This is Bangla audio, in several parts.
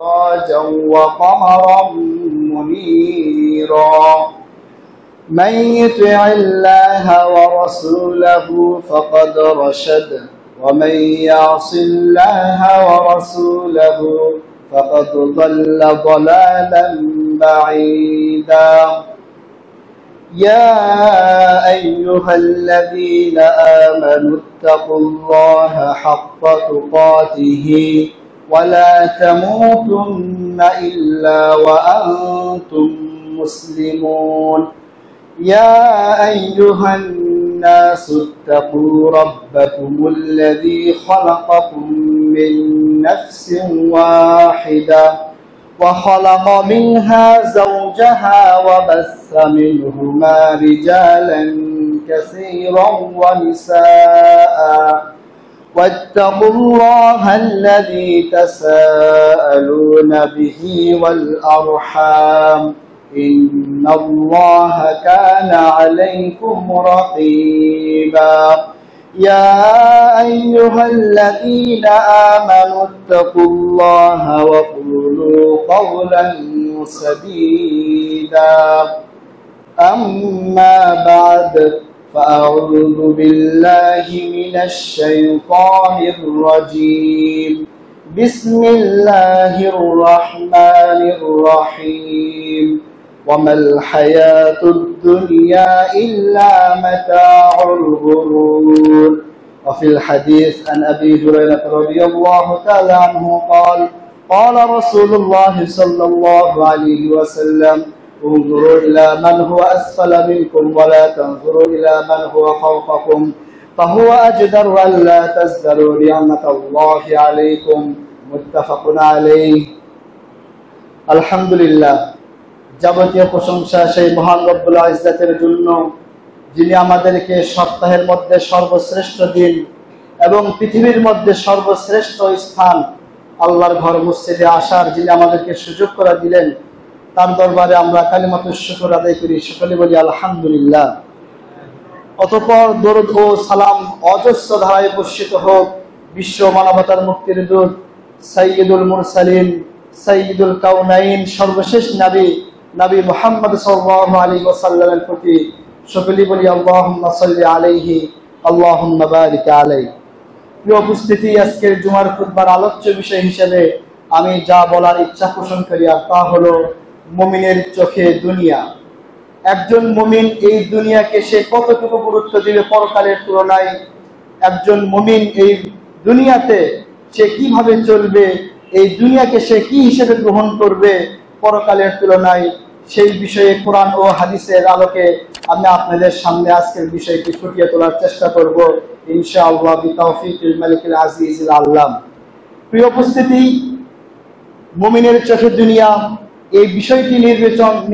سراجا وقمرا منيرا من يطع الله ورسوله فقد رشد ومن يعص الله ورسوله فقد ضل ضلالا بعيدا. يا أيها الذين آمنوا اتقوا الله حق تقاته ولا تموتن إلا وأنتم مسلمون. يا أيها الناس اتقوا ربكم الذي خلقكم من نفس واحدة وخلق منها زوجها وبث منهما رجالا كثيرا ونساء واتقوا الله الذي تساءلون به والأرحام إن الله كان عليكم رقيبا. يا أيها الذين آمنوا اتقوا الله وقولوا قولا سديدا. أما بعد فأعوذ بالله من الشيطان الرجيم. بسم الله الرحمن الرحيم. وما الحياة الدنيا إلا متاع الغرور. وفي الحديث عن أبي هريرة رضي الله تعالى عنه قال قال رسول الله صلى الله عليه وسلم انظروا إلى من هو أسفل منكم ولا تنظروا إلى من هو فوقكم فهو أجدر أن لا تزدروا نعمة الله عليكم متفق عليه. الحمد لله, যাবতীয় প্রশংসা সেই মহান রব্বুল ইজ্জতের জন্য, যিনি আমাদেরকে সপ্তাহের মধ্যে সর্বশ্রেষ্ঠ দিন এবং পৃথিবীর মধ্যে সর্বশ্রেষ্ঠ স্থান আল্লাহর ঘর মসজিদে আসার যিনি আমাদেরকে সুযোগ করে দিলেন, তার দরবারে আমরা কালিমাতুশ শুকর আদায় করি। সকলে বলি আলহামদুলিল্লাহ। অতঃপর দরুদ ও সালাম অজস্র ধারায় বর্ষিত হোক বিশ্ব মানবতার মুক্তির দূত সাইয়্যিদুল মুরসালিন সাইয়্যিদুল কাউনাইন সর্বশেষ নবী মুহাম্মদ সাল্লাল্লাহু আলাইহি ওয়াসাল্লামের প্রতি। সকলে বলি আল্লাহুম্মা সাল্লি আলাইহি আল্লাহুম্মা বারিক আলাইহি। প্রিয় উপস্থিতি, আজকের জুমার খুতবার আলোচ্য বিষয় হিসেবে আমি যা বলার ইচ্ছা পোষণ করি আর তা হলো মুমিনের চোখে দুনিয়া। একজন মুমিন এই দুনিয়াকে সে কতটুকু গুরুত্ব দিবে পরকালের তুলনায়, একজন মুমিন এই দুনিয়াতে সে কিভাবে চলবে, এই দুনিয়াকে সে কি হিসেবে গ্রহণ করবে পরকালের তুলনায়, সেই বিষয়ে কোরআন ও হাদিসের আলোকে আমি আপনাদের সামনে আজকের বিষয়টি ফুটিয়ে তোলার চেষ্টা করব ইনশাআল্লাহ বিতাওফিকিল মালিকিল আজিজিল আল্লাম। প্রিয় উপস্থিতি, মুমিনের চোখে দুনিয়া এই বিষয়টি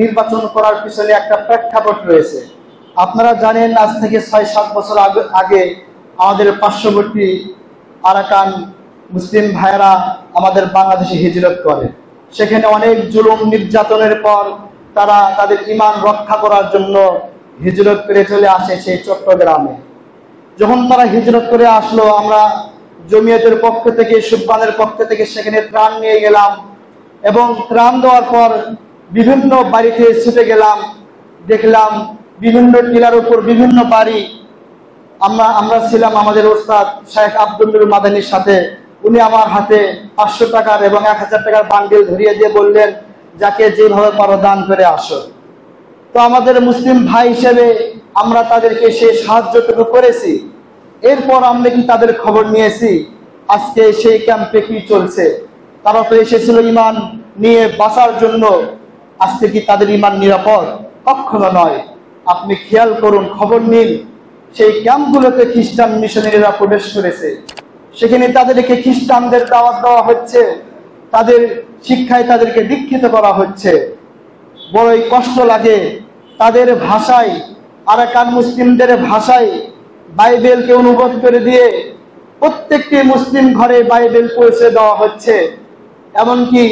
নির্বাচন করার পিছনে একটা প্রেক্ষাপট রয়েছে। আপনারা জানেন, আজ থেকে ৬-৭ বছর আগে আমাদের পার্শ্ববর্তী আরাকান মুসলিম ভাইয়েরা আমাদের বাংলাদেশে হিজরত করে। সেখানে অনেক জুলুম নির্যাতনের পর তারা তাদের ঈমান রক্ষা করার জন্য হিজরত করে চলে আসে সেই চট্টগ্রামে। যখন তারা হিজরত করে আসলো, আমরা জমিয়তের পক্ষ থেকে, সুবহানের পক্ষ থেকে সেখানে ত্রাণ নিয়ে গেলাম এবং ত্রাণ দেওয়ার পর বিভিন্ন বাড়িতে ছুটে গেলাম। দেখলাম বিভিন্ন টিলার উপর বিভিন্ন বাড়ি। আমরা ছিলাম আমাদের ওস্তাদ শেখ আব্দুল নূর মাদানির সাথে। উনি আমার হাতে 500 টাকার এবং 1000 টাকার বান্ডিল ধরিয়ে দিয়ে বললেন, যাকে যেভাবে পারো দান করে আসো। তো আমাদের মুসলিম ভাই হিসেবে আমরা তাদেরকে সেই সাহায্যটুকু করেছি। এরপর আমরা কি তাদের খবর নিয়েছি আজকে সেই ক্যাম্পে কি চলছে। তারা তো এসেছিল ঈমান নিয়ে বাঁচার জন্য। আজকে কি তাদের ঈমান নিরাপদ? কখনো নয়। আপনি খেয়াল করুন, খবর নিন, সেই ক্যাম্পগুলোতে খ্রিস্টান মিশনারিরা প্রবেশ করেছে। সেখানে তাদেরকে খ্রিস্টানদের দাওয়াত দেওয়া হচ্ছে, তাদের শিক্ষায় তাদেরকে দীক্ষিত করা হচ্ছে। বড়ই কষ্ট লাগে। তাদের ভাষায়, আরাকান মুসলিমদের ভাষায় বাইবেলকে অনুবাদ করে দিয়ে প্রত্যেকটি মুসলিম ঘরে বাইবেল পৌঁছে দেওয়া হচ্ছে। এমনকি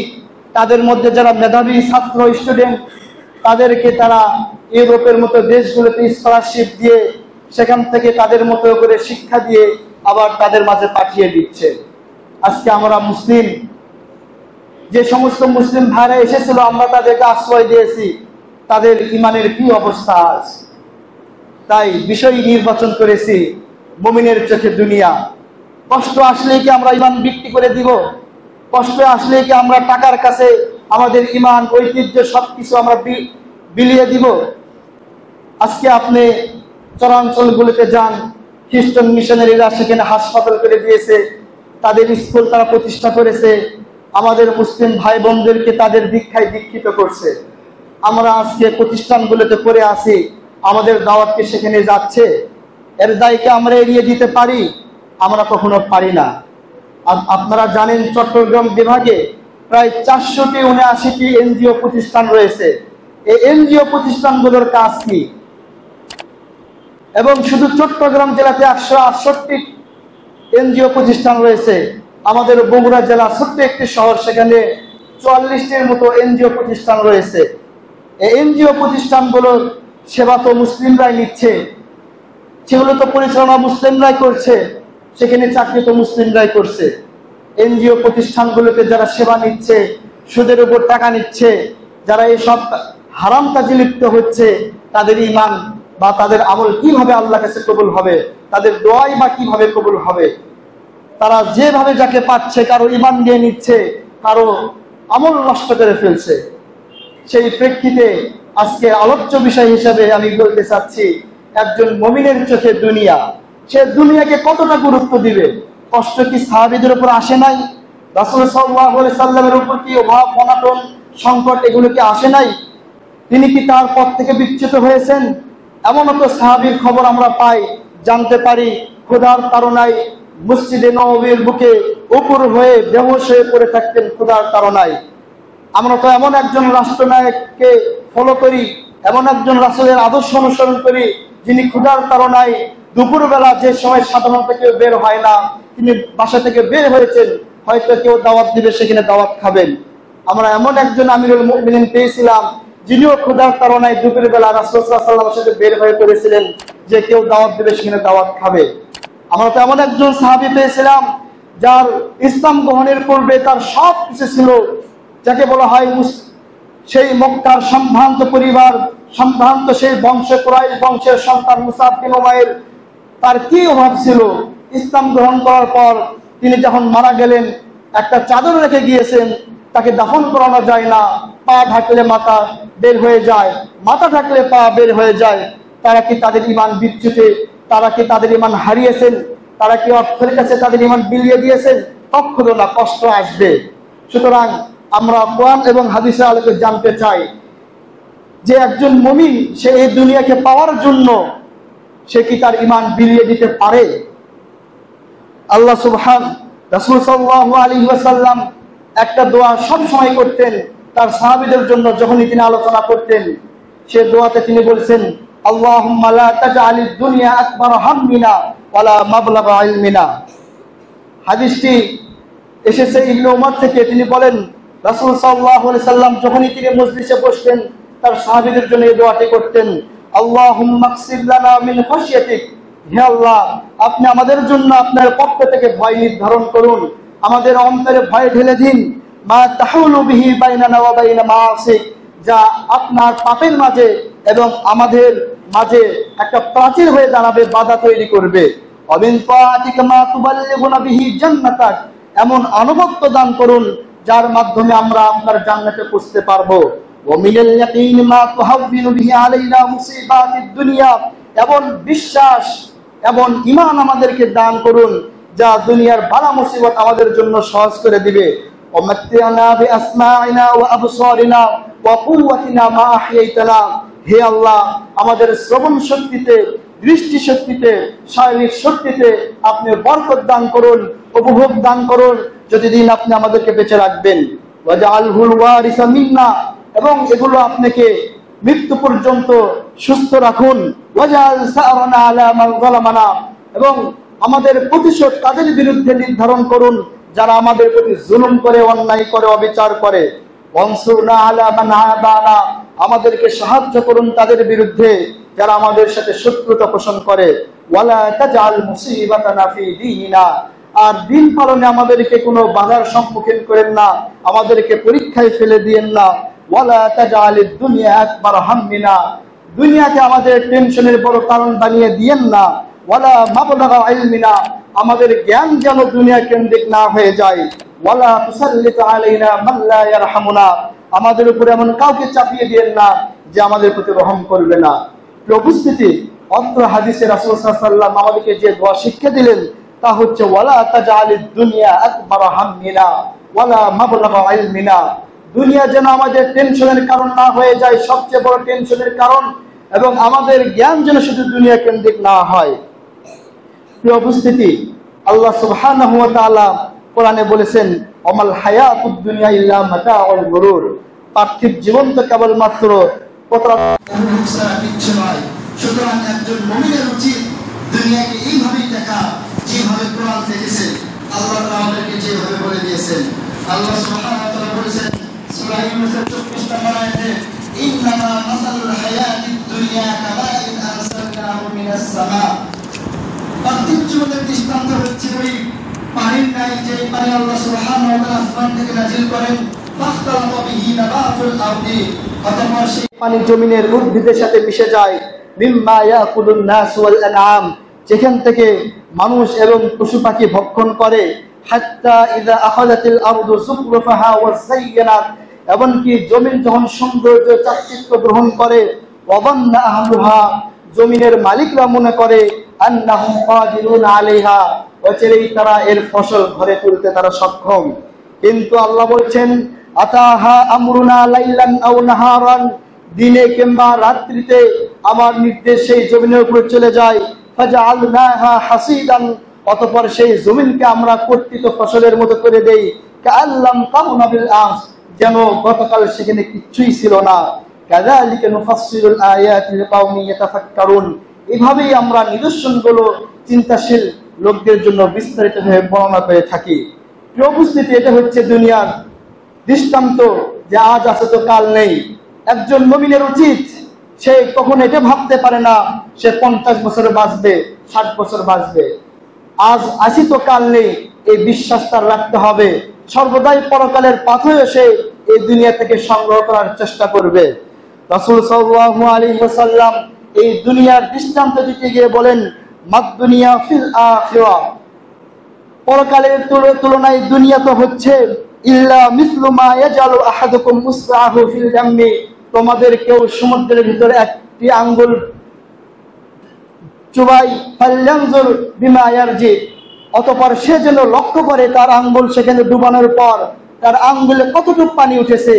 তাদের মধ্যে যারা মেধাবী ছাত্র স্টুডেন্ট, তাদেরকে তারা ইউরোপের মতো দেশগুলোতে স্কলারশিপ দিয়ে সেখান থেকে তাদের মতো করে শিক্ষা দিয়ে আবার তাদের মাঝে পাঠিয়ে দিচ্ছে। আজকে আমরা মুসলিম যে সমস্ত মুসলিম ভাইরা এসেছিল আমরা তাদেরকে আশ্রয় দিয়েছি, তাদের ইমানের কি অবস্থা আজ? তাই বিষয় নির্বাচন করেছি মুমিনের চোখে দুনিয়া। কষ্ট আসলে কি আমরা ইমান বিক্রি করে দিব? কষ্ট আসলে কি আমরা টাকার কাছে আমাদের ইমান, ঐতিহ্য সবকিছু আমরা বিলিয়ে দিব? আজকে আপনি চরাঞ্চলগুলোতে যান, খ্রিস্টান মিশনারিরা সেখানে হাসপাতাল করে দিয়েছে, তাদের স্কুল তারা প্রতিষ্ঠা করেছে, আমাদের মুসলিম ভাই বোনদেরকে তাদের দীক্ষায় দীক্ষিত করছে। আমরা আজকে প্রতিষ্ঠানগুলোতে পড়ে আছি, আমাদের দাওয়াতকে সেখানে যাচ্ছে, এর দায়কে আমরা এড়িয়ে দিতে পারি? আমরা কখনো পারি না। আপনারা জানেন চট্টগ্রাম বিভাগে প্রায় 479টি এনজিও প্রতিষ্ঠান রয়েছে। এই এনজিও প্রতিষ্ঠানগুলোর কাজ কি? এবং শুধু চট্টগ্রাম জেলাতে 168 এনজিও প্রতিষ্ঠান রয়েছে। আমাদের বগুড়া জেলা ছোট্ট একটি শহর, সেখানে 44টির মতো এনজিও প্রতিষ্ঠান রয়েছে। এই এনজিও প্রতিষ্ঠানগুলোর সেবা তো মুসলিমরাই নিচ্ছে, সেগুলো তো পরিচালনা মুসলিমরাই করছে, সেখানে চাকরি তো মুসলিমরাই করছে। এনজিও প্রতিষ্ঠানগুলোতে যারা সেবা নিচ্ছে, সুদের উপর টাকা নিচ্ছে, যারা এইসব হারাম কাজে লিপ্ত হচ্ছে, তাদের ঈমান বা তাদের আমল কিভাবে আল্লাহর কাছে কবুল হবে? তাদের দোয়াই বা কিভাবে কবুল হবে? তারা যেভাবে যাকে পাচ্ছে, কারো ঈমান নিয়ে নিচ্ছে, কারো আমল নষ্ট করে ফেলছে। সেই প্রেক্ষিতে আজকে আলোচ্য বিষয় হিসেবে আমি বলতে চাচ্ছি, একজন মুমিনের চোখে দুনিয়া, সে দুনিয়াকে কতটা গুরুত্ব দিবে? কষ্ট কি সাহাবীদের উপর আসে নাই? রাসূল সাল্লাল্লাহু আলাইহি সাল্লামের উপর কি অভাব, অনাটন, সংকট এগুলো কি আসে নাই? তিনি কি তার পথ থেকে বিচ্যুত হয়েছেন? এমনও তো সাহাবীর খবর আমরা পাই, জানতে পারি, ক্ষুধার তাড়নায় মসজিদে নববীর বুকে উপর হয়ে বেহুশ হয়ে পড়ে থাকতেন ক্ষুধার তাড়নায়। আমরা তো এমন একজন রাষ্ট্রনায়ককে ফলো করি, এমন একজন রাসূলের আদর্শ অনুসরণ করি, যিনি ক্ষুধার তাড়নায় দুপুরবেলা যে সময় সাধারণত কেউ বের হয় না, তিনি বাসা থেকে বের হয়েছেন, হয়তো কেউ দাওয়াত দিবে, সেখানে দাওয়াত খাবেন। আমরা এমন একজন আমিরুল মুমিনিন পেয়েছিলাম, যিনিও ক্ষুধার তাড়নায় দুপুরবেলা রাসূল সাল্লাল্লাহু আলাইহি ওয়াসাল্লামের সাথে বের হয়ে পড়েছিলেন, যে কেউ দাওয়াত দিবে, সেখানে দাওয়াত খাবে। আমরা তো এমন একজন সাহাবী পেয়েছিলাম, যার ইসলাম গ্রহণের পূর্বে তার সব কিছু ছিল, যাকে বলা হয় সেই মক্কার সম্ভ্রান্ত পরিবার, সম্ভ্রান্ত সেই বংশ, কুরাইশ বংশের সন্তান মুসআব বিন উমাইর। তার কি অভাব ছিল? ইসলাম গ্রহণ করার পর তিনি যখন মারা গেলেন, একটা চাদর রেখে গিয়েছেন, তাকে দাফন করানো যায় না, পা ঢাকলে মাথা বের হয়ে যায়, মাথা ঢাকলে পা বের হয়ে যায়। তারা কি তাদের ঈমান বিচ্যুতে, তারা কি তাদের ঈমান হারিয়েছেন? তারা কি অর্থের কাছে তাদের ঈমান বিলিয়ে দিয়েছেন? কখনো না, কষ্ট আসবে। সুতরাং আমরা কোরআন এবং হাদিসের আলোকে জানতে চাই যে একজন মুমিন সে এই দুনিয়াকে পাওয়ার জন্য সে কি তার ঈমান বিলিয়ে দিতে পারে? আল্লাহ সুবহান, রাসূল সাল্লাল্লাহু আলাইহি ওয়াসাল্লাম একটা দোয়া সব সময় করতেন তার সাহাবীদের জন্য। যখনই তিনি আলোচনা করতেন, সে দোয়াতে তিনি বলছেন, আল্লাহুম্মা লা তাজআলিদ দুনিয়া আকবার হাম্মিনা ওয়ালা মাবলাগা ইলমিনা। হাদিসটি এসেছে ইবনে উমর থেকে। তিনি বলেন, রাসূল সাল্লাল্লাহু আলাইহি সাল্লাম যখনই তিনি মজলিসে বসতেন, তার সাহাবীদের জন্য এই দোয়াটি করতেন, আল্লাহুম্মা আকসিব লানা মিন খাশিয়াতিক, হে আল্লাহ, আপনি আমাদের জন্য আপনার পক্ষ থেকে ভয় নির্ধারণ করুন, আমাদের অন্তরে ভয় ঢেলে দিন, মা তাহুলু বিহি বাইনানা ওয়া বাইনা মাআসিক, যা আপনার পাপের মাঝে এবং আমাদের মাঝে একটা প্রাচীর হয়ে দাঁড়াবে, বাধা তৈরি করবে। ওয়া মিন তাআতিকা মা তুবাল্লিগুনা বিহি জান্নাতাক, এমন আনুগত্য দান করুন যার মাধ্যমে আমরা আপনার জান্নাতে পৌঁছতে পারবো। ওয়া মিনাল ইয়াকিন মা তুহাব্বিনু বিহি আলাইনা মুসিবাতিদ দুনিয়া, এমন বিশ্বাস এবং ঈমান আমাদেরকে দান করুন যা দুনিয়ার বালা মুসিবত আমাদের জন্য সহজ করে দিবে। ওয়া মাত্তি'না বিআসমা'iনা ওয়া আবসারিনা ওয়া কুওয়াতিনা মা আহইয়াতানা, হে আল্লাহ, আমাদের শ্রবণ শক্তিতে, দৃষ্টি শক্তিতে, শারীরিক শক্তিতে আপনি বরকত দান করুন, উপভোগ দান করুন, যতদিন আপনি আমাদেরকে বেঁচে রাখবেন। ওয়াজআলহুল ওয়ারিসা মিন্না, এবং এগুলো আপনাকে মৃত্যু পর্যন্ত সুস্থ রাখুন। ওয়াজআল সা'রানা আলা মান যালামানা, এবং আমাদের প্রতিশোধ তাদের বিরুদ্ধে নির্ধারণ করুন যারা আমাদের প্রতি জুলুম করে, অন্যায় করে, অবিচার করে। ওয়ানসুরনা আলা মান আদানা, আমাদেরকে সাহায্য করুন তাদের বিরুদ্ধে যারা আমাদের সাথে শত্রুতা পোষণ করে। ওয়ালা তাজআল মুসিবাতানা ফি দীনিনা, আর দিন পালনে আমাদেরকে কোনো বাধার সম্মুখীন করেন না, আমাদেরকে পরীক্ষায় ফেলে দিয়েন না। ওয়ালা তাজআলিদ দুনিয়া আকবার হাম্মিনা, দুনিয়াকে আমাদের টেনশনের বড় কারণ বানিয়ে দিয়েন না। ওয়ালা মাবলাগা ইলমিনা, আমাদের জ্ঞান যেন দুনিয়া কেন্দ্রিক না হয়ে যায়। ওয়ালা তুসাল্লিত আলাইনা মান লা ইয়ারহামুনা, আমাদের উপরে এমন কাউকে চাপিয়ে দিয়েন না যে আমাদের প্রতি রহম করবে না। উপস্থিতি, অত্র হাদিসে রাসূল সাল্লাল্লাহু আলাইহি ওয়াসাল্লাম আমাদেরকে যে দোয়া শিক্ষা দিলেন তা হচ্ছে ওয়ালা তাজআলিদ দুনিয়া আকবার হাম্মিনা ওয়ালা মাবলাগা ইলমিনা, দুনিয়া যেন আমাদের টেনশনের কারণ না হয়ে যায়, সবচেয়ে বড় টেনশনের কারণ, এবং আমাদের জ্ঞান যেন শুধু দুনিয়া কেন্দ্রিক না হয়। প্রিয় উপস্থিতি, আল্লাহ সুবহানাহু ওয়া তাআলা কোরআনে বলেছেন ওমাল হায়াতুদ দুনিয়া ইল্লা মাতাউল গুরুর, পার্থিব জীবন তো কেবলমাত্র কিছু নয়। সুতরাং একজন মুমিনের উচিত দুনিয়াকে এইভাবেই দেখা যেভাবে কোরআন দেখেছেন, আল্লাহ আমাদেরকে যেভাবে বলে দিয়েছেন। আল্লাহ সুবহানাহু ওয়া তাআলা বলেছেন সূরা ইউনূসের 24 নম্বর আয়াতে, ইন্নামা মাসালুল হায়াতিদ দুনিয়া কামাইন আরসালনাহু মিনাস সামা, পার্থিব জীবনের দৃষ্টান্ত হচ্ছে ওই পানির ন্যায় যে পানি আল্লাহ সুবহানাহু ওয়া তাআলা আসমান থেকে নাযিল করেন, ফাখতালাতা বিহি নাবাতুল আরদি, অতঃপর সেই পানি জমিনের উদ্ভিদের সাথে মিশে যায়, মিম্মা ইয়াকুলুন নাস ওয়াল আনআম, যেখান থেকে মানুষ এবং পশু পাখি ভক্ষণ করে, হাত্তা ইযা আখাযাতিল আরদু যুখরুফাহা ওয়া যায়্যানাত, এমনকি জমিন যখন সৌন্দর্য চাকচিক্য গ্রহণ করে, ওয়াযান্না আহলুহা, জমিনের মালিকরা মনে করে, আন্নাহুম কাদিরুন আলাইহা, অচিরেই তারা এর ফসল ঘরে তুলতে তারা সক্ষম। কিন্তু আল্লাহ বলছেন আতাহা আমরুনা লাইলান আও নাহারান, দিনে কিংবা রাত্রিতে আমার নির্দেশ সেই জমিনের উপরে চলে যায়, ফাজআলনাহা হাসিদান, অতঃপর সেই জমিনকে আমরা কর্তৃত ফসলের মতো করে দেই, কাআল্লাম তাগুনা বিল আমস, যেন গতকাল সেখানে কিছুই ছিল না। কাযালিকা নুফাসসিলুল আয়াতি লিকাওমিন ইয়াতাফাক্কারুন, এভাবেই আমরা নিদর্শনগুলো চিন্তাশীল লোকদের জন্য বিস্তারিতভাবে বর্ণনা করে থাকি। প্রিয় উপস্থিতি, এটা হচ্ছে দুনিয়ার দৃষ্টান্ত যে আজ আছে তো কাল নেই। একজন মুমিনের উচিত সে কখন এটা ভাবতে পারে না সে 50 বছর বাঁচবে, 60 বছর বাঁচবে। আজ আছি তো কাল নেই, এই বিশ্বাস তার রাখতে হবে। সর্বদাই পরকালের পাথেয় সে এই দুনিয়া থেকে সংগ্রহ করার চেষ্টা করবে। রাসূল সাল্লাল্লাহু আলাইহি ওয়াসাল্লাম এই দুনিয়ার দৃষ্টান্ত দিতে গিয়ে বলেন মাদ দুনিয়া ফিল আখিরা, পরকালের তুলনায় দুনিয়া তো হচ্ছে ইল্লা মিসলু মা ইয়াজালু আহাদুকুম মুসআহু ফিল জাম্মি, তোমাদের কেউ সমুদ্রের ভিতরে একটি আঙ্গুল চুবাই, ফালয়ানজুর বিমা ইয়ারজি, অতঃপর সে যেন লক্ষ্য করে তার আঙ্গুল সেখানে ডুবানোর পর তার আঙ্গুলে কতটুকু পানি উঠেছে।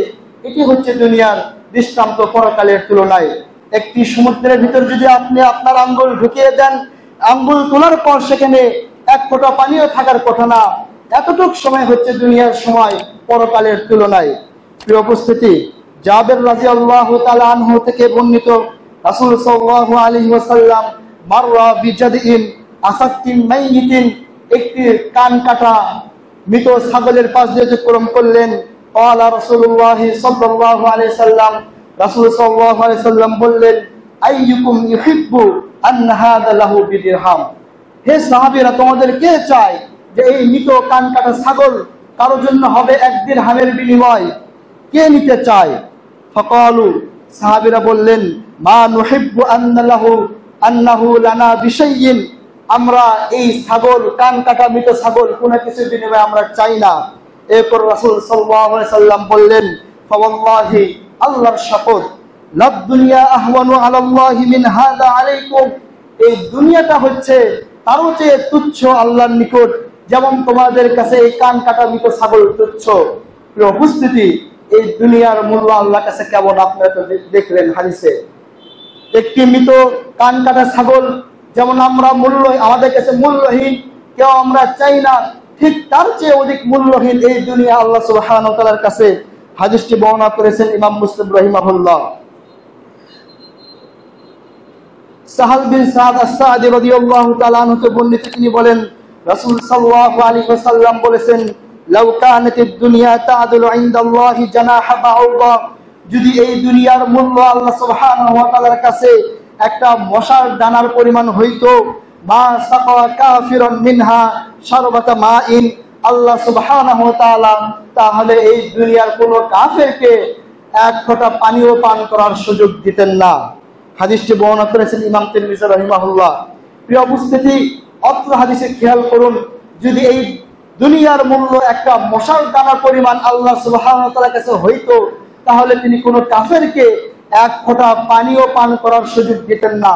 এটি হচ্ছে দুনিয়ার দৃষ্টান্ত পরকালের তুলনায়। একটি সমুদ্রের ভিতর যদি আপনি আপনার আঙ্গুল ঢুকিয়ে দেন, আঙ্গুল তোলার পর সেখানে এক ফোঁটা পানিও থাকার কথা না। এতটুকু সময় হচ্ছে দুনিয়ার সময় পরকালের তুলনায়। প্রিয় উপস্থিতি, জাবের রাদিয়াল্লাহু তাআলা আনহু থেকে বর্ণিত, রাসূল সাল্লাল্লাহু আলাইহি ওয়াসাল্লাম মাররা বিজাদিন আসাক্কিন মাইয়িতিন, একটি কান কাটা মৃত ছাগলের পাশ দিয়ে অতিক্রম করলেন। ক্বালা রাসূলুল্লাহ সাল্লাল্লাহু আলাইহি ওয়াসাল্লাম, রাসূল সাল্লাল্লাহু আলাইহি ওয়াসাল্লাম বললেন আইয়ুকুম ইউহিব্বু আন হাযা লাহু বিদিরহাম, হে সাহাবীরা তোমাদের কে চায় যে এই মৃত কান কাটা ছাগল কারোর জন্য হবে 1 দিরহামের বিনিময়, কে নিতে চায়? ফাকালু, সাহাবীরা বললেন মা নুহিব্বু আন্নাহু লানা বিশাইইন, আমরা এই ছাগল কান কাটা মৃত ছাগল কোনো কিছুর বিনিময়ে আমরা চাই না। এরপর রাসূল সাল্লাল্লাহু আলাইহি ওয়াসাল্লাম বললেন ফাওয়াল্লাহি, আল্লাহর শপথ, লাদ দুনিয়া আহওয়ানু আলাল্লাহি মিন হাযা আলাইকুম, এই দুনিয়াটা হচ্ছে তারও চেয়ে তুচ্ছ আল্লাহর নিকট, যেমন তোমাদের কাছে এই কান কাটা মৃত ছাগল তুচ্ছ। প্রিয় উপস্থিতি, এই দুনিয়ার মূল্য আল্লাহর কাছে কেমন আপনারা তো দেখলেন হাদিসে। একটি মৃত কান কাটা ছাগল যেমন আমরা আমাদের কাছে মূল্যহীন, কেউ আমরা চাই না, ঠিক তার চেয়ে অধিক মূল্যহীন এই দুনিয়া আল্লাহ সুবহানাহু ওয়া তাআলার কাছে। হাদিসটি বর্ণনা করেছেন ইমাম মুসলিম রাহিমাহুল্লাহ। সাহাল বিন সাদ আস-সাদি রাদিয়াল্লাহু তাআলা আনহু থেকে বর্ণিত, তিনি বলেন রাসূল সাল্লাল্লাহু আলাইহি ওয়াসাল্লাম বলেছেন লাউ কানাতিদ দুনিয়া তা'দুলু ইনদাল্লাহি জানাহা বাউদা, যদি এই দুনিয়ার মূল্য আল্লাহ সুবহানাহু ওয়া তাআলার কাছে একটা মশার দানার পরিমাণ হইতো, মা সাকা কাফিরুন মিনহা শারবাতা মাইন, আল্লাহ সুবহানাহু ওয়া তাআলা তাহলে এই দুনিয়ার কোনো কাফেরকে এক ফোঁটা পানিও পান করার সুযোগ দিতেন না। হাদিসটি বর্ণনা করেছেন ইমাম তিরমিজি রাহিমাহুল্লাহ। প্রিয় উপস্থিতি, অত্র হাদিসে খেয়াল করুন, যদি এই দুনিয়ার মূল্য একটা মশাল দানা পরিমাণ আল্লাহ সুবহানাহু ওয়া তাআলার কাছে হইতো, তাহলে তিনি কোনো কাফেরকে এক ফোঁটা পানিও পান করার সুযোগ দিতেন না।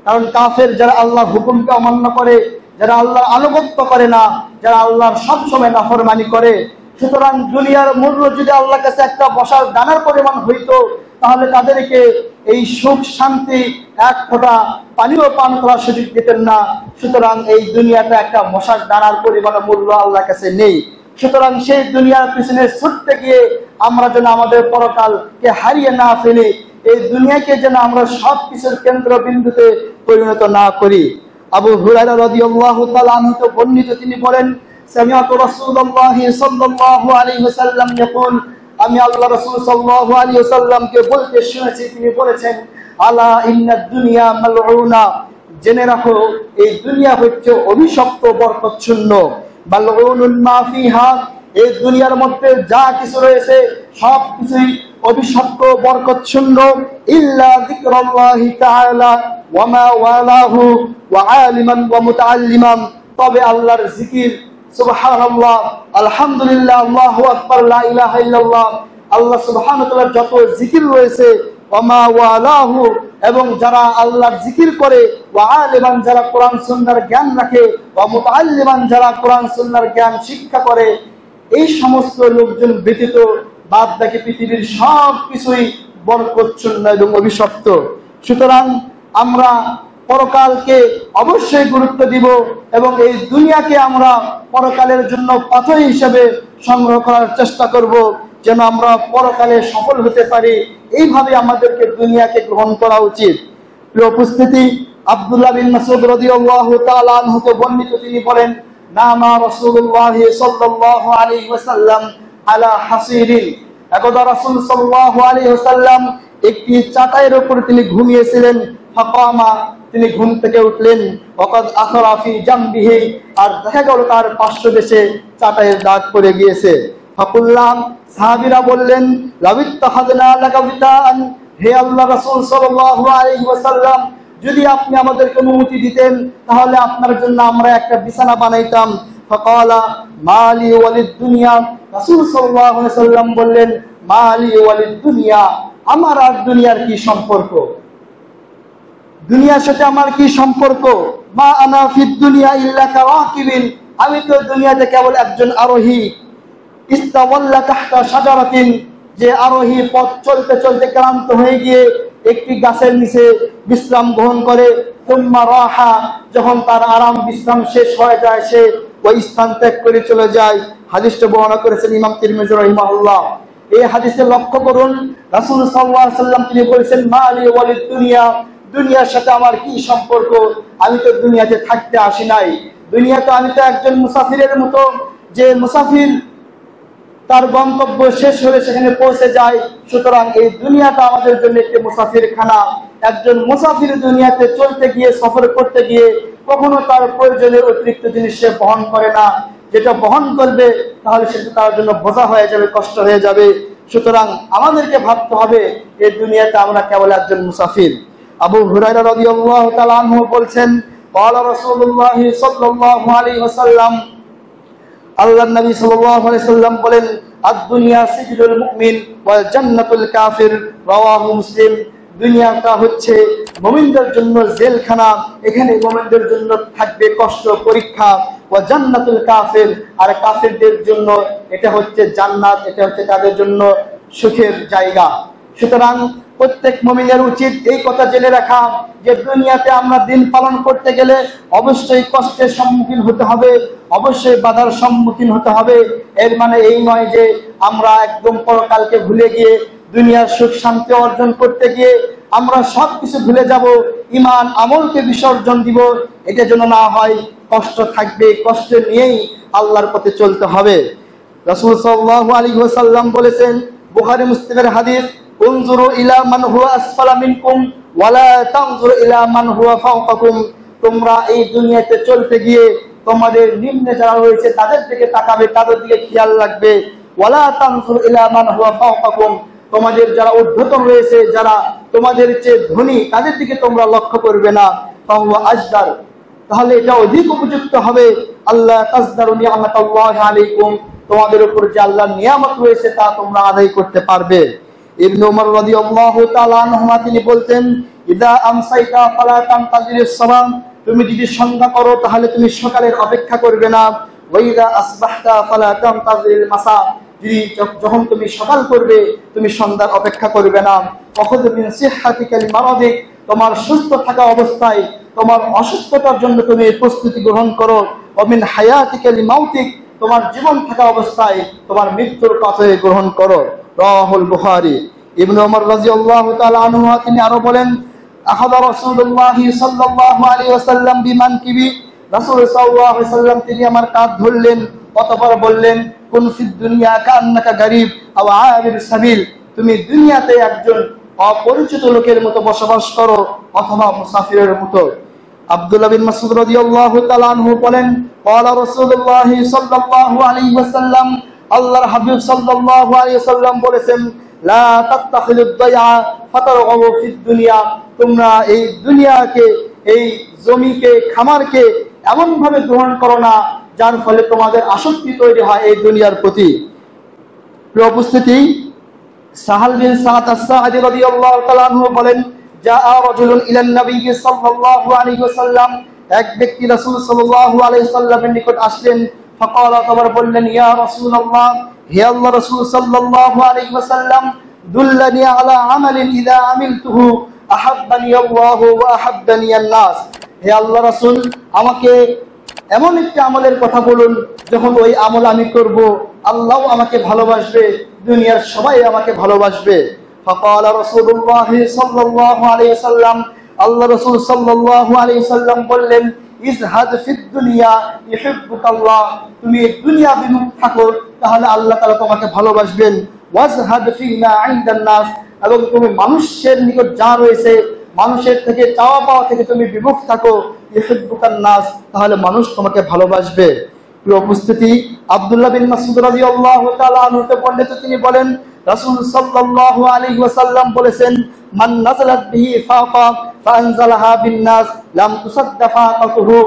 কারণ কাফের যারা আল্লাহর হুকুমকে অমান্য করে, যারা আল্লাহর আনুগত্য করে না, যারা আল্লাহর সবসময় নাফরমানি করে, সুতরাং দুনিয়ার মূল্য যদি আল্লাহর কাছে একটা মশাল দানার পরিমাণ হইতো, তাহলে তাদেরকে এই সুখ শান্তি এক ফোঁটা পানিও পান করার সুযোগ দিতেন না। সুতরাং এই দুনিয়াটা একটা মশার দানার পরিমাণ মূল্য আল্লাহর কাছে নেই। সুতরাং সেই দুনিয়ার পিছনে ছুটতে গিয়ে আমরা যেন আমাদের পরকালকে হারিয়ে না ফেলি, এই দুনিয়াকে যেন আমরা সবকিছুর কেন্দ্রবিন্দুতে পরিণত না করি। আবু হুরায়রা রাদিয়াল্লাহু তাআলা আনহু বর্ণিত, তিনি বলেন, সামিআতু রাসূলুল্লাহি সাল্লাল্লাহু আলাইহি ওয়াসাল্লাম ইয়াকুল, আমি আল্লাহ রাসূল সাল্লাল্লাহু আলাইহি ওয়াসাল্লামকে বলতে শুনেছি, তিনি বলেছেন, আলা ইন্নাদ দুনিয়া মালউনা, জেনে রাখো এই দুনিয়া হচ্ছে অভিশপ্ত, বরকতশূন্য। মালউনুন মা ফিহা, এই দুনিয়ার মধ্যে যা কিছু রয়েছে সব কিছুই অভিশপ্ত, বরকতশূন্য। ইল্লা যিকরাল্লাহি তাআলা ওয়া মা ওয়ালাহু ওয়া আলিমান ওয়া মুতাআল্লিমান, তবে আল্লাহর জিকির, সুবহানাল্লাহ, আলহামদুলিল্লাহ, আল্লাহু আকবার, লা ইলাহা ইল্লাল্লাহ, আল্লাহ সুবহানাহু ওয়া তাআলার যত জিকির রয়েছে, ওয়া মা ওয়ালাহু, এবং যারা আল্লাহর জিকির করে, ওয়া আলিমান, যারা কোরআন সুন্নাহর জ্ঞান রাখে, ওয়া মুতাআল্লিমান, যারা কোরআন সুন্নাহর জ্ঞান শিক্ষা করে, এই সমস্ত লোকজন ব্যতীত বাদ বাকি পৃথিবীর সব কিছুই বরকতশূন্য এবং অভিশপ্ত। সুতরাং আমরা পরকালকে অবশ্যই গুরুত্ব দিব এবং এই দুনিয়াকে আমরা পরকালের জন্য পাথর হিসেবে সংগ্রহ করার চেষ্টা করব, যেন আমরা পরকালে সফল হতে পারি। এইভাবে আমাদেরকে দুনিয়াকে গ্রহণ করা উচিত। প্রিয় উপস্থিতি, আব্দুল্লাহ বিন মাসউদ রাদিয়াল্লাহু তাআলা আনহু বর্ণিত, তিনি বলেন, নামা রাসূলুল্লাহ সাল্লাল্লাহু আলাইহি ওয়াসাল্লাম আলা হাসিরিন, একদা রাসূল সাল্লাল্লাহু আলাইহি ওয়াসাল্লাম একটি চাটাইয়ের উপর তিনি ঘুমিয়েছিলেন। ফাকামা, তিনি ঘুম থেকে উঠলেন। ওয়াকাদ আসারা ফি জামবিহি, আর দেখা গেল তার পার্শ্বদেশে চাটাইয়ের দাগ পড়ে গিয়েছে। ফাকুল্লাম, সাহাবীরা বললেন, লাবিত্তাখাযনা লাকা বিতাআন, হে আল্লাহ রাসূল সাল্লাল্লাহু আলাইহি ওয়াসাল্লাম, যদি আপনি আমাদেরকে অনুমতি দিতেন তাহলে আপনার জন্য আমরা একটা বিছানা বানাইতাম। ফাকালা মালি ওয়ালিদ দুনিয়া, রাসূল সাল্লাল্লাহু আলাইহি ওয়াসাল্লাম বললেন, মালি ওয়ালিদ দুনিয়া, আমার আর দুনিয়ার কি সম্পর্ক, দুনিয়ার সাথে আমার কি সম্পর্ক। মা আনা ফিদ দুনিয়া ইল্লা কারাকিবিন, আমি তো দুনিয়াতে কেবল একজন আরোহী। ইস্তাওয়াল্লা তাহতা শাজারাতিন, যে আরোহী পথ চলতে চলতে ক্লান্ত হয়ে গিয়ে একটি গাছের নিচে বিশ্রাম গ্রহণ করে, সুম্মা রাহা, যখন তার আরাম বিশ্রাম শেষ হয়ে যায় সে ওই স্থান ত্যাগ করে চলে যায়। হাদিসটা বর্ণনা করেছেন ইমাম তিরমিজি রাহিমাহুল্লাহ। এই হাদিসে লক্ষ্য করুন, রাসূল সাল্লাল্লাহু আলাইহি ওয়াসাল্লাম তিনি বলেছেন, মালি ওয়ালিদ দুনিয়া, দুনিয়ার সাথে আমার কি সম্পর্ক, আমি তো দুনিয়াতে থাকতে আসি নাই। দুনিয়াতে আমি তো একজন মুসাফিরের মতো, যে মুসাফির তার গন্তব্য শেষ হলে সেখানে পৌঁছে যায়। সুতরাং এই দুনিয়াটা আমাদের জন্য একটি মুসাফিরখানা। একজন মুসাফির দুনিয়াতে চলতে গিয়ে, সফর করতে গিয়ে কখনো তার প্রয়োজনের অতিরিক্ত জিনিস সে বহন করে না। যেটা বহন করবে তাহলে সেটা তার জন্য বোঝা হয়ে যাবে, কষ্ট হয়ে যাবে। সুতরাং আমাদেরকে ভাবতে হবে এই দুনিয়াতে আমরা কেবল একজন মুসাফির। আবু হুরায়রা রাদিয়াল্লাহু তাআলা আনহু বলছেন, ক্বালা রাসূলুল্লাহ সাল্লাল্লাহু আলাইহি ওয়াসাল্লাম, আল্লাহর নবী সাল্লাল্লাহু আলাইহি ওয়াসাল্লাম বলেন, আদ-দুনিয়া সিজনুল মুমিন ওয়াল জান্নাতুল কাফির, রাওয়াহু মুসলিম। দুনিয়াটা হচ্ছে মুমিনদের জন্য জেলখানা, এখানে মুমিনদের জন্য থাকবে কষ্ট, পরীক্ষা। ওয়া জান্নাতুল কাফির, আর কাফিরদের জন্য এটা হচ্ছে জান্নাত, এটা হচ্ছে তাদের জন্য সুখের জায়গা। সুতরাং প্রত্যেক মুমিনের উচিত এই কথা জেনে রাখা যে দুনিয়াতে আমরা দিন পালন করতে গেলে অবশ্যই কষ্টের সম্মুখীন হতে হবে, অবশ্যই বাধার সম্মুখীন হতে হবে। এর মানে এই নয় যে আমরা একদম পরকালকে ভুলে গিয়ে দুনিয়ার সুখ শান্তি অর্জন করতে গিয়ে আমরা সবকিছু ভুলে যাব, ঈমান আমলকে বিসর্জন দিব। এটা যেন না হয়, কষ্ট থাকবে, কষ্ট নিয়েই আল্লাহর পথে চলতে হবে। রাসূল সাল্লাল্লাহু আলাইহি ওয়াসাল্লাম বলেছেন, বুখারী মুসলিমের হাদিস, উনজুরু ইলা মান হুয়া আসফালা মিনকুম ওয়া লা তানজুরু ইলা মান হুয়া ফাওকাকুম। তোমরা এই দুনিয়াতে চলতে গিয়ে তোমাদের নিম্নে যারা রয়েছে তাদের দিকে তাকাবে, তাদের দিকে খেয়াল রাখবে। ওয়ালা তানজুর ইলা মান হুয়া ফাওকাকুম, তোমাদের যারা ঊর্ধ্বতন রয়েছে, যারা তোমাদের চেয়ে ধনী, তাদের দিকে তোমরা লক্ষ্য করবে না। ফাহুয়া আজদার, তাহলে এটা অধিক উপযুক্ত হবে। আল্লাহ তাজদারু নি'মাতাল্লাহি আলাইকুম, তোমাদের উপর যে আল্লাহর নিয়ামত রয়েছে তা তোমরা আদায় করতে পারবে। ইবনে উমর রাদিয়াল্লাহু তাআলা আনহুমা তিনি বলতেন, ইদা আমসাইতা ফালা তানতাজিরিস সাবাহ, তুমি যদি সন্ধ্যা করো তাহলে তুমি সকালের অপেক্ষা করবে না। ওয়া ইদা আসবাহতা ফালা তানতাজিরিল মাসা, যখন তুমি সকাল করবে তুমি সন্ধ্যার অপেক্ষা করবে না। ওয়াখুয মিন সিহহাতিকাল মারাদিক, তোমার সুস্থ থাকা অবস্থায় তোমার অসুস্থতার জন্য তুমি প্রস্তুতি গ্রহণ করো। ওয়া মিন হায়াতিকাল মাউতিক, তোমার জীবন থাকা অবস্থায় তোমার মৃত্যুর পথে গ্রহণ করো। রাহুল বুখারী। ইবনে ওমর রাদিয়াল্লাহু তাআলা আনহু তিনি আরো বলেন, আখাযা রাসূলুল্লাহ সাল্লাল্লাহু আলাইহি ওয়াসাল্লাম বিমানকিবি, রাসূল সাল্লাল্লাহু আলাইহি ওয়াসাল্লাম তিনি আমার কাঁধ ধরলেন, অতঃপর বললেন, কুন ফিদ দুনিয়া কান্নাকা গরীব আও আবির সাবিল, তুমি দুনিয়াতে একজন অপরিচিত লোকের মতো বসবাস করো অথবা মুসাফিরের মতো। আব্দুল্লাহ বিন মাসউদ রাদিয়াল্লাহু তাআলা আনহু বলেন, ক্বালা রাসূলুল্লাহ সাল্লাল্লাহু আলাইহি ওয়াসাল্লাম, আল্লাহর হাবিব সাল্লাল্লাহু আলাইহি ওয়াসাল্লাম বলেছেন, লা তাত্তাখিলুদ দায়া ফাতারগু ফিদ দুনিয়া, তোমরা এই দুনিয়াকে, এই জমিকে, খামারকে এমন ভাবে গ্রহণ করো না যার ফলে তোমাদের আসক্তি তৈরি হয় এই দুনিয়ার প্রতি। প্রিয় উপস্থিতি, সাহাল বিন সাদ আস-সাঈদী রাদিয়াল্লাহু তাআলা আনহু বলেন, জাআ রাজুলুন ইলান নবী সাল্লাল্লাহু আলাইহি ওয়াসাল্লাম, এক ব্যক্তি রাসূল সাল্লাল্লাহু আলাইহি ওয়াসাল্লামের নিকট আসলেন। ফাকালা, তখন বললেন, ইয়া রাসূলুল্লাহ, হে আল্লাহর রাসূল সাল্লাল্লাহু আলাইহি ওয়াসাল্লাম, দুল্লানি আলা আমালিন ইযা আমিলতুহু আহাব্বানি আল্লাহু ওয়া আহাব্বানি আন-নাস, হে আল্লাহর রাসূল, আমাকে এমন একটি আমলের কথা বলুন যখন ওই আমল আমি করব আল্লাহ আমাকে ভালোবাসবে, দুনিয়ার সবাই আমাকে ভালোবাসবে। ফাকালা রাসূলুল্লাহ সাল্লাল্লাহু আলাইহি ওয়াসাল্লাম, আল্লাহ রাসূল সাল্লাল্লাহু আলাইহি ওয়াসাল্লাম বললেন, ইজহাদ ফিদ দুনিয়া ইউহিব্বুকাল্লাহ, তুমি দুনিয়া বিমুখ থাকো তাহলে আল্লাহ তাআলা তোমাকে ভালোবাসবেন। ওয়াজহাদ ফিমা ইনদান নাস, এবং তুমি মানুষের নিকট যা রয়েছে, মানুষের থেকে চাওয়া পাওয়া থেকে তুমি বিমুখ থাকো, ইউহিব্বুকান নাস, তাহলে মানুষ তোমাকে ভালোবাসবে। প্রিয় উপস্থিতি, আব্দুল্লাহ বিন মাসউদ রাদিয়াল্লাহু তাআলা আনহু বর্ণিত, তিনি বলেন, রাসূল সাল্লাল্লাহু আলাইহি ওয়াসাল্লাম বলেছেন, মান নাযালাত বিহি ফাকা ফাআনজালাহা বিন নাস লাম তুসাদ্দা ফাকাতুহু,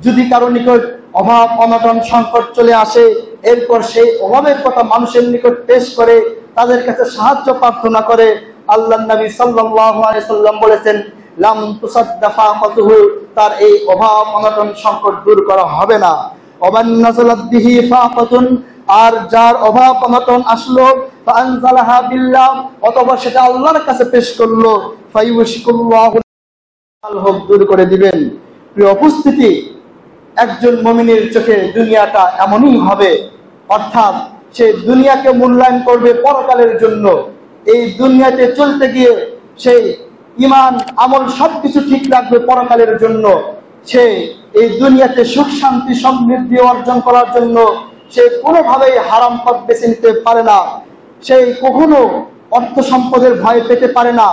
যদি কারো নিকট অভাব অনটন সংকট চলে আসে, এরপর সেই অভাবের কথা মানুষের নিকট পেশ করে তাদের কাছে সাহায্য প্রার্থনা করে, আল্লাহর নবী সাল্লাল্লাহু আলাইহি ওয়াসাল্লাম বলেছেন, লাম তুসাদ্দা ফাকাতুহু, তার এই অভাব অনটন সংকট দূর করা হবে না। ওমান নাযালাত বিহি ফাকাতুন, আর যার অভাব অনটন আসলো, ফাআনজালাহা বিল্লাহ, অথবা সেটা আল্লাহর কাছে পেশ করলো, ফায়ুশকুল্লাহু আল-হক, দূর করে দিবেন। প্রিয় উপস্থিতি, একজন মুমিনের চোখে দুনিয়াটা এমনই হবে, অর্থাৎ সে দুনিয়াকে মূল্যায়ন করবে পরকালের জন্য। এই দুনিয়াতে চলতে গিয়ে সেই ঈমান আমল সবকিছু ঠিক রাখবে পরকালের জন্য। সে এই দুনিয়াতে সুখ শান্তি সমৃদ্ধি অর্জন করার জন্য সে কোনোভাবেই হারাম পথ বেছে নিতে পারে না, সে কখনো অর্থ সম্পদের ভয় পেতে পারে না।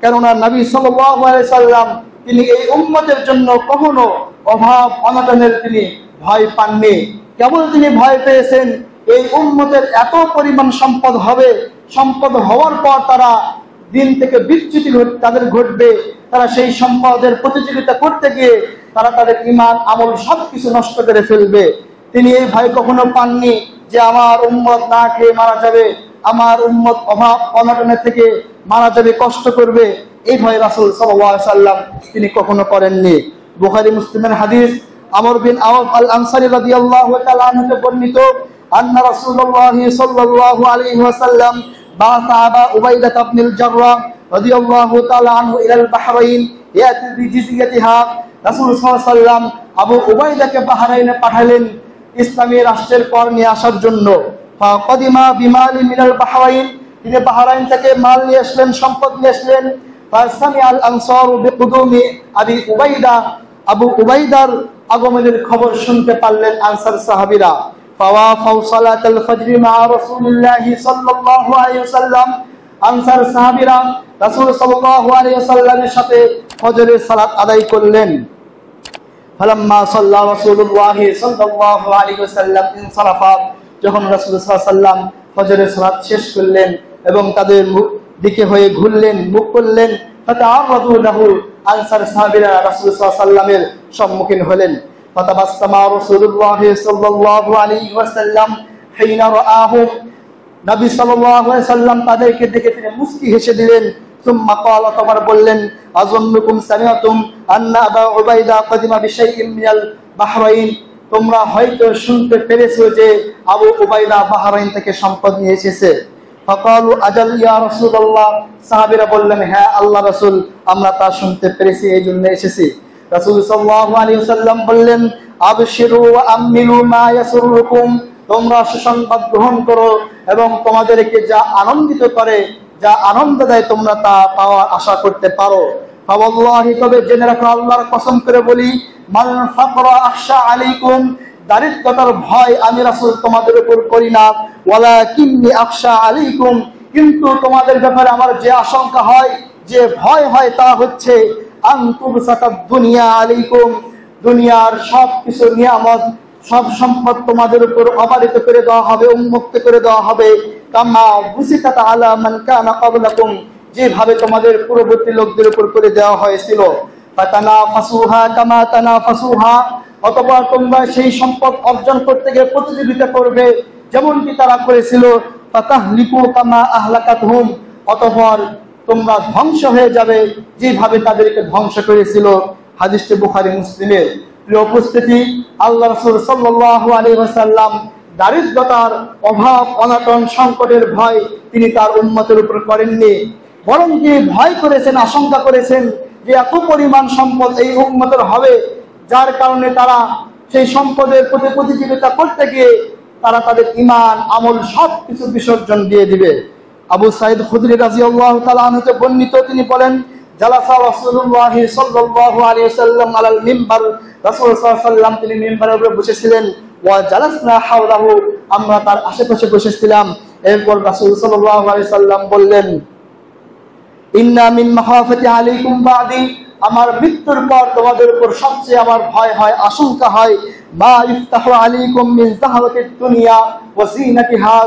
কেননা নবী সাল্লাল্লাহু আলাইহি সাল্লাম তিনি এই উম্মতের জন্য কখনো অভাব অনটনের তিনি ভয় পাননি। কেবল তিনি ভয় পেয়েছেন এই উম্মতের এত পরিমাণ সম্পদ হবে, সম্পদ হওয়ার পর তারা দিন থেকে বিচ্যুতি তাদের ঘটবে, তারা সেই সম্পদের প্রতিযোগিতা করতে গিয়ে তারা তাদের ঈমান আমল সবকিছু নষ্ট করে ফেলবে। তিনি এই ভয় কখনো পাননি যে আমার উম্মত না খেয়ে মারা যাবে, আমার উম্মত অভাব অনটনের থেকে মারা যাবে, কষ্ট করবে, এই ভয় রাসূল সাল্লাল্লাহু আলাইহি ওয়াসাল্লাম তিনি কখনো করেননি। বুখারী মুসলিমের হাদিস, আমর বিন আওফ আল আনসারী রাদিয়াল্লাহু তাআলা আনহু বর্ণিত, আন্না রাসূলুল্লাহ সাল্লাল্লাহু আলাইহি ওয়াসাল্লাম বা'আথা আবা উবাইদা ইবনুল জাররাহ রাদিয়াল্লাহু তাআলা আনহু ইলাল বাহরাইন ইয়াতি বিজিজিয়াতিহা, রাসূল সাল্লাল্লাহু আলাইহি ওয়াসাল্লাম আবু উবাইদাকে বাহরাইনে পাঠালেন ইসলামী রাষ্ট্রের কর নিয়ে আসার জন্য। ফাকাদিমা বিমালি মিনাল বাহরাইন, তিনি বাহরাইন থেকে মাল নিয়ে আসলেন, সম্পদ নিয়ে আসলেন। ফাসামি আল আনসারু বিকুদুমি আবি উবাইদা, আবু উবাইদার আগমনের খবর শুনতে পারলেন আনসার সাহাবীরা। ফাওয়াফাউ সালাতাল ফজর মা রাসূলিল্লাহ সাল্লাল্লাহু আলাইহি ওয়াসাল্লাম, আনসার সাহাবীরা রাসূল সাল্লাল্লাহু আলাইহি ওয়াসাল্লামের সাথে ফজরের সালাত আদায় করলেন। ফালাম্মা সাল্লা রাসূলুল্লাহ সাল্লাল্লাহু আলাইহি ওয়াসাল্লাম ইনসারাফা, যখন রাসূল সাল্লাল্লাহু আলাইহি ওয়াসাল্লাম ফজরের সালাত শেষ করলেন এবং তাদের দিকে হয়ে ঘুরলেন, মুখ করলেন, ফাতাআরাদু লাহু, আনসার সাহাবীরা রাসূল সাল্লাল্লাহু আলাইহি ওয়াসাল্লামের সম্মুখীন হলেন। ফাতাবাসসামা রাসূলুল্লাহ সাল্লাল্লাহু আলাইহি ওয়াসাল্লাম হিনা রাআহুম, নবী সাল্লাল্লাহু আলাইহি ওয়াসাল্লাম তাদেরকে দেখে তিনি মুস্কি হেসে দিলেন। সুম্মা ক্বালা, তারপর বললেন, আযুন্নুকুম সামিআতুম আন্না আবা উবাইদা কাদিমা বিশাইইন মিনাল বাহরাইন, তোমরা হয়তো শুনতে পেরেছো যে আবু উবাইদা বাহরাইন থেকে সম্পদ নিয়ে এসেছে। ফাকালু আজাল ইয়া রাসূলুল্লাহ, সাহাবীরা বললেন, হ্যাঁ আল্লাহ রাসূল, আমরা তা শুনতে পেরেছি, এই জন্য এসেছি। রাসূল সাল্লাল্লাহু আলাইহি ওয়াসাল্লাম বললেন, আবশিরু ওয়া আমিলু মা ইয়াসুরুকুম, তোমরা সুসংবাদ গ্রহণ করো এবং তোমাদেরকে যা আনন্দিত করে, যা আনন্দ দেয়, তোমরা তা পাওয়ার আশা করতে পারো। ফাওয়াল্লাহি, তবে জেনে রাখো, আল্লাহর কসম করে বলি, মাল ফাকরা আখশা আলাইকুম, দারিদ্রতার ভয় আমি রাসূল তোমাদের উপর করি না, ওয়ালাকিন্নী আখশা আলাইকুম, কিন্তু তোমাদের ব্যাপারে আমার যে আশঙ্কা হয়, যে ভয় হয়, তা হচ্ছে আনতুবসাতাদ দুনিয়া আলাইকুম, দুনিয়ার সব কিছু নিয়ামত, সব সম্পদ তোমাদের উপর অবারিত করে দেওয়া হবে, উন্মুক্ত করে দেওয়া হবে। কামা বুসিতাত আলা মান কানা ক্বাবলাকুম, যেভাবে তোমাদের পূর্ববর্তী লোকদের উপর করে দেওয়া হয়েছিল। ফাতানাফাসুহা কামা তানাফাসুহা, অতঃপর তোমরা সেই সম্পদ অর্জন করতে গিয়ে প্রতিযোগিতা করবে যেমনটি তারা করেছিল। ফাতাহলিকু কামা আহলাকাতহুম, অতঃপর তোমরা ধ্বংস হয়ে যাবে যেভাবে তাদেরকে ধ্বংস করেছিল। হাদিসটি বুখারী মুসলিমের। প্রিয় উপস্থিতি, আল্লাহ রাসূল সাল্লাল্লাহু আলাইহি ওয়াসাল্লাম দারিদ্রতার অভাব, অনটন, সংকটের ভয় তিনি তার উম্মতের উপর করেননি, বরং তিনি ভয় করেছেন, আশঙ্কা করেছেন যে এত পরিমাণ সম্পদ এই উম্মতের হবে, যার কারণে তারা সেই সম্পদের প্রতি প্রতিযোগিতা করতে গিয়ে তারা তাদের ঈমান, আমল সবকিছু বিসর্জন দিয়ে দিবে। আবু সাঈদ খুদরি রাদিয়াল্লাহু তাআলা আনহু বর্ণিত, তিনি বলেন, জালাসা রাসূলুল্লাহ সাল্লাল্লাহু আলাইহি ওয়াসাল্লাম আলাল মিম্বার, রাসূল সাল্লাল্লাহু আলাইহি ওয়াসাল্লাম তিনি মিম্বারের উপরে বসেছিলেন। ওয়া জালাসনা হাওলাহু, আমরা তার আশেপাশে বসেছিলাম। এরপর রাসূল সাল্লাল্লাহু আলাইহি ওয়াসাল্লাম বললেন, ইন্না মিন মাখাফাতি আলাইকুম বাদি, আমার মৃত্যুর পর তোমাদের উপর সবচেয়ে আমার ভয় হয়, আশঙ্কা হয়, মা ইফতাহু আলাইকুম মিন যাহরাতিদ দুনিয়া ওয়া যিনাতিহা,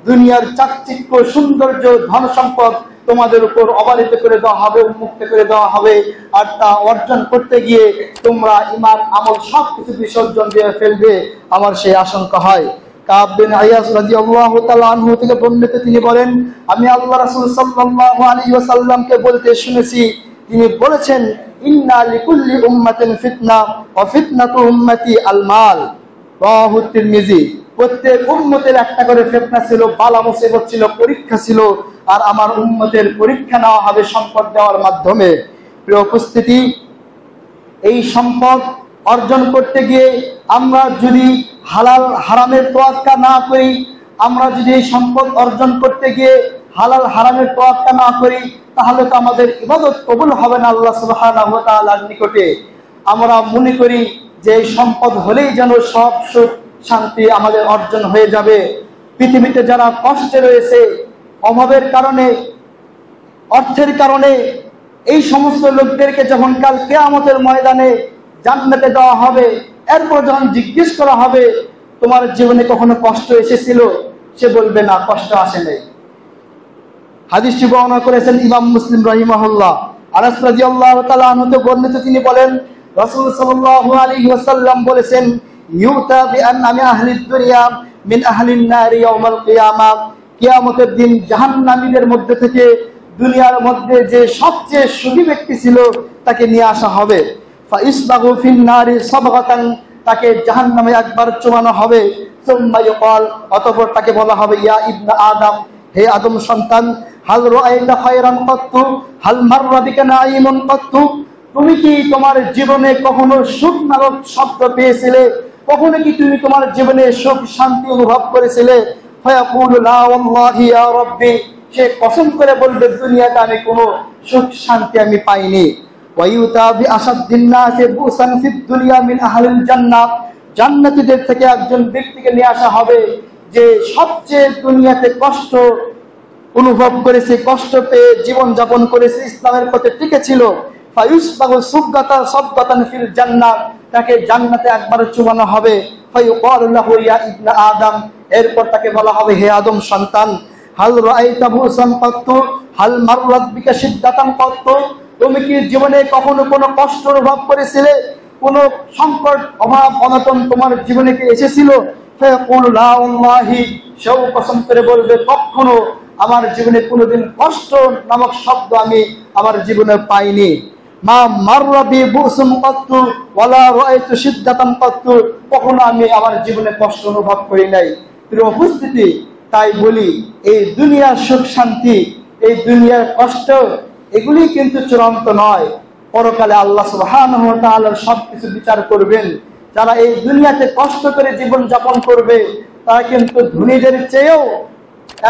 দুনিয়ার চাকচিক্য, সৌন্দর্য, ধন সম্পদ তোমাদের উপর অবারিত করে দেওয়া হবে, উন্মুক্ত করে দেওয়া হবে, আর তা অর্জন করতে গিয়ে তোমরা ঈমান, আমল সবকিছু বিসর্জন দিয়ে ফেলবে, আমার সেই আশঙ্কা হয়। কাব বিন আইয়াস রাদিয়াল্লাহু তাআলা আনহু থেকে বর্ণিত, তিনি বলেন, আমি আল্লাহ রাসূল সাল্লাল্লাহু আলাইহি ওয়াসাল্লামকে বলতে শুনেছি, তিনি বলেছেন, ইন্না লিকুল্লি উম্মাতিন ফিতনা ওয়া ফিতনাতু উম্মতি আল মাল, রাওয়াহু তিরমিজি। প্রত্যেক উম্মতের একটা করে ফিতনা ছিল, বালা মুসিবত ছিল, পরীক্ষা ছিল, আর আমার উম্মতের পরীক্ষা নেওয়া হবে সম্পদ দেওয়ার মাধ্যমে। প্রিয় উপস্থিতি, এই সম্পদ অর্জন করতে গিয়ে আমরা যদি হালাল হারামের তোয়াক্কা না করি, আমরা যদি এই সম্পদ অর্জন করতে গিয়ে হালাল হারামের তোয়াক্কা না করি, তাহলে তো আমাদের ইবাদত কবুল হবে না আল্লাহ সুবহানাহু ওয়া তাআলার নিকটে। আমরা মনে করি যে এই সম্পদ হলেই যেন সব সুখ শান্তি আমাদের অর্জন হয়ে যাবে। পৃথিবীতে যারা কষ্টে রয়েছে, অভাবের কারণে, অর্থের কারণে, এই সমস্ত লোকদেরকে যখন কাল কিয়ামতের ময়দানে জান্নাতে দেওয়া হবে, এরপর যখন জিজ্ঞেস করা হবে তোমার জীবনে কখনো কষ্ট এসেছিল, সে বলবে না, কষ্ট আসে নাই। হাদিসটি বর্ণনা করেছেন ইমাম মুসলিম রাহিমাহুল্লাহ। আনাস রাদিয়াল্লাহু তাআলা আনহু বর্ণিত, তিনি বলেন, রাসূল সাল্লাল্লাহু আলাইহি ওয়াসাল্লাম বলেছেন, ইউতা বিআন্নামি আহলিদ দুনিয়া মিন আহলিন নার ইয়াউমাল কিয়ামা, কিয়ামতের দিন জাহান্নামীদের মধ্যে থেকে দুনিয়ার মধ্যে যে সবচেয়ে সুখী ব্যক্তি ছিল তাকে নিয়ে আসা হবে। ফাইসবাগু ফিন নারি সাবগাতান, তাকে জাহান্নামে একবার চুমানো হবে। সুম্মা ইউকাল, অতঃপর তাকে বলা হবে, ইয়া ইবনা আদম, হে আদম সন্তান, হাল রাআইতা খায়রান কাত্তু, হাল মাররা বিকা নাঈমুন কাত্তু, তুমি কি তোমার জীবনে কখনো সুখ নামক শব্দ পেয়েছিলে? কখনো কি তুমি তোমার জীবনে সুখ শান্তি অনুভব করেছিলে? ফায়াকুলু লা ওয়াল্লাহি ইয়া রাব্বি, সে কসম করে বলবে, দুনিয়াতে আমি কোনো সুখ শান্তি আমি পাইনি। ওয়ায়ুতা বিআসাদ্দিন নাসি বুসান ফিদ দুনিয়া মিন আহলিল জান্নাহ, জান্নাতীদের থেকে একজন ব্যক্তিকে নিয়ে আসা হবে যে সবচেয়ে দুনিয়াতে কষ্ট অনুভব করেছে, কষ্ট পেয়ে জীবন যাপন করেছে, ইসলামের পথে টিকে ছিল। ফায়ুসবাগু সুবগাতান সাবগাতান ফিল জান্নাহ, তাকে জান্নাতে একবার চুমানো হবে। ফায়ুকালু লাহু ইয়া ইবনা আদম, এরপর তাকে বলা হবে হে আদম সন্তান, হাল রাআইতা বুসান কাত্তু হাল মাররাত বিকা শিদ্দাতান কাত্তু, তুমি কি জীবনে কখনো কোনো কষ্ট অনুভব করেছিলে, কোনো সংকট অভাব অনটন তোমার জীবনে কি এসেছিল? ফায়াকুলু লা ওয়াল্লাহি, সেও কসম করে বলবে কখনো আমার জীবনে কোনোদিন কষ্ট নামক শব্দ আমি আমার জীবনে পাইনি। মা মাররা বি বুসুন কাত্তু ওয়ালা রাআইতু শিদ্দাতান কাত্তু, কখনো আমি আমার জীবনে কষ্ট অনুভব করি নাই। প্রিয় উপস্থিতি, তাই বলি এই দুনিয়ার সুখ শান্তি, এই দুনিয়ার কষ্ট, এগুলি কিন্তু চূড়ান্ত নয়। পরকালে আল্লাহ সুবহানাহু ওয়া তাআলা সবকিছু বিচার করবেন। যারা এই দুনিয়াতে কষ্ট করে জীবন যাপন করবে তারা কিন্তু ধনীদের চেয়েও,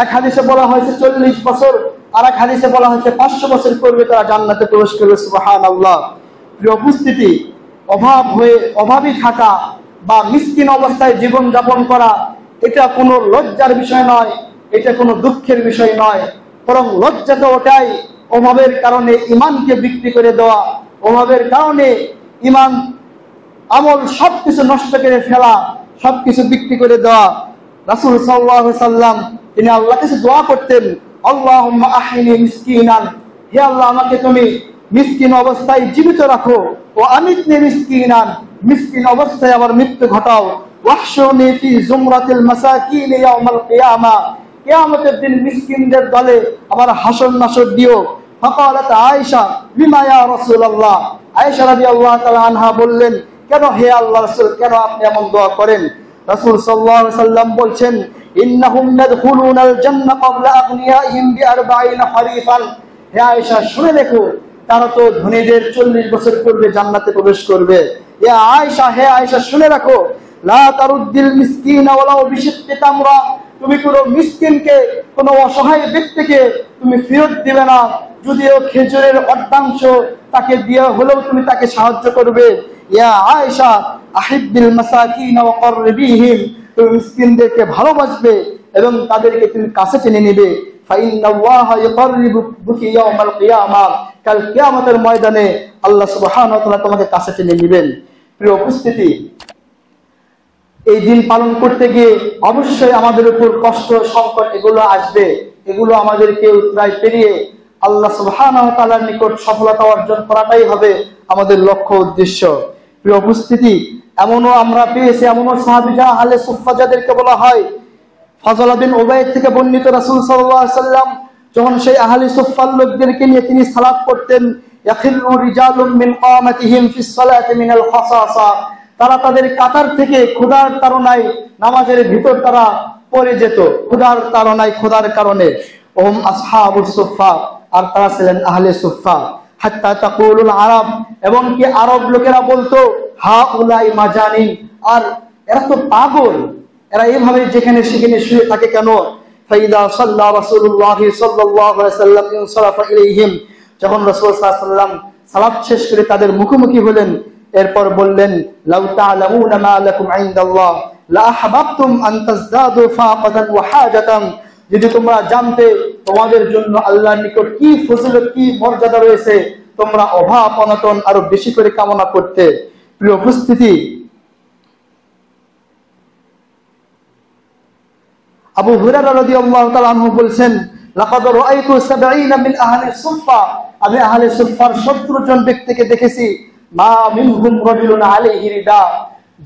এক হাদিসে বলা হয়েছে 40 বছর, আর এক হাদিসে বলা হয়েছে 500 বছর করবে তারা জান্নাতে প্রবেশ করবে। সুবহানাল্লাহ। প্রিয় উপস্থিতি, অভাবী থাকা বা মিসকিন অবস্থায় জীবন যাপন করা এটা কোনো লজ্জার বিষয় নয়, এটা কোনো দুঃখের বিষয় নয়, বরং লজ্জা তো ওটাই অভাবের কারণে ইমানকে বিক্রি করে দেওয়া, অভাবের কারণে ইমান আমল সবকিছু নষ্ট করে ফেলা, সবকিছু বিক্রি করে দেওয়া। রাসূল সাল্লাল্লাহু আলাইহি সাল্লাম তিনি আল্লাহর কাছে দোয়া করতেন, আল্লাহুম্মা আহইনি মিসকিনান, হে আল্লাহ আমাকে তুমি মিসকিন অবস্থায় জীবিত রাখো, ও আমিতনি মিসকিনান, মিসকিন অবস্থায় আমার মৃত্যু ঘটাও, ওয়াহশুরনি ফি জুমরাতিল মাসাকিন ইয়াউমাল কিয়ামা, কিয়ামতের দিন মিসকিনদের দলে আমার হাসর নাসর দিও। ফাকালাত আয়েশা বিমা ইয়া রাসূলুল্লাহ, আয়েশা রাদিয়াল্লাহু তাআলা আনহা বললেন, কেন হে আল্লাহর রাসূল, কেন আপনি এমন দোয়া করেন? রাসূল সাল্লাল্লাহু আলাইহি সাল্লাম বলছেন, ইন্নাহুম ইয়াদখুলুনাল জান্নাহ ক্বাবলা আগনিয়াইহিম বি40 খরিফান, হে আয়েশা শুনে দেখো, তারা তো ধনীদের 40 বছর পূর্বে জান্নাতে প্রবেশ করবে। ইয়া আয়েশা, হে আয়েশা শুনে রাখো, লা তারুদ্দিল মিসকিনা ওয়ালাউ বিশিক্কি তামরা, তুমি কোনো মিসকিনকে, কোনো অসহায় ব্যক্তিকে তুমি ফেরত দিবে না, যদিও খেজুরের অর্ধাংশ তাকে দিয়ে হলেও তুমি তাকে সাহায্য করবে। ইয়া আয়েশা আহিব্বিল মাসাকিন ওয়া কররিবিহিম, তুমি মিসকিনদেরকে ভালোবাসবে এবং তাদেরকে তুমি কাছে টেনে নেবে। ফাইন্নাল্লাহা ইউকাররিবুকি ইয়াউমাল কিয়ামাহ, কাল কিয়ামতের ময়দানে আল্লাহ সুবহানাহু ওয়া তাআলা তোমাকে কাছে টেনে নেবেন। প্রিয় উপস্থিতি, এই দিন পালন করতে গিয়ে অবশ্যই আমাদের উপর কষ্ট সংকট এগুলো আসবে, এগুলো আমাদেরকে উতরাই পেরিয়ে আল্লাহ সুবহানাহু ওয়া তাআলার নিকট সফলতা অর্জন করাটাই হবে আমাদের লক্ষ্য উদ্দেশ্য। প্রিয় উপস্থিতি, এমনও আমরা পেয়েছি, এমনও সাহাবীরা আহলে সুফফা যাদেরকে বলা হয়, ফাজল বিন উবাইদ থেকে বর্ণিত, রাসূল সাল্লাল্লাহু আলাইহি সাল্লাম যখন সেই আহলে সুফফার লোকদেরকে নিয়ে তিনি সালাত পড়তেন, ইয়াখিরু রিজালুম মিন কামাতিহিম ফিস সালাতি মিনাল খাসাসা, তারা তাদের কাতার থেকে ক্ষুধার তাড়নায় নামাজের ভিতর তারা পড়ে যেত, ক্ষুধার তাড়নায়, ক্ষুধার কারণে। ওহম আসহাবুস সুফফা, আর তারা ছিলেন আহলে সুফফা। হাত্তা তাকুলুল আরব, এবং কি আরব লোকেরা বলতো, হা উলাই মাজানিন, আর এরা তো পাগল, এরা এইভাবে যেখানে সেখানে শুয়ে থাকে কেন? ফাইদা সাল্লা রাসূলুল্লাহ সাল্লাল্লাহু আলাইহি ওয়াসাল্লাম ইনসারাফা ইলাইহিম, যখন রাসূল সাল্লাল্লাহু আলাইহি ওয়াসাল্লাম সালাত শেষ করে তাদের মুখোমুখি হলেন, এরপর বললেন, লাউ তা'লামুনা মা লাকুম ইনদাল্লাহ লা আহবাবতুম আন তাজদাদু ফাকাতান ওয়া হাজাতান, যদি তোমরা জানতে তোমাদের জন্য আল্লাহর নিকট কি ফজিলত, কি মর্যাদা রয়েছে, তোমরা অভাব অনটন আরো বেশি করে কামনা করতে। প্রিয় উপস্থিতি, আবু হুরায়রা রাদিয়াল্লাহু তাআলা আনহু বলেন, লাকাদ রাআইতু 70 মিন আহলি সুফফা, আমি আহলে সুফফার 70 জন ব্যক্তিকে দেখেছি, মা মিনহুম রাজুলুন আলাইহি রিদা,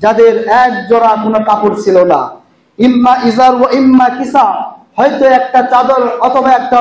যাদের এক জোড়া কোনো কাপড় ছিল না, ইম্মা ইজার ওয়া ইম্মা কিসা, হয়তো একটা চাদর অথবা একটা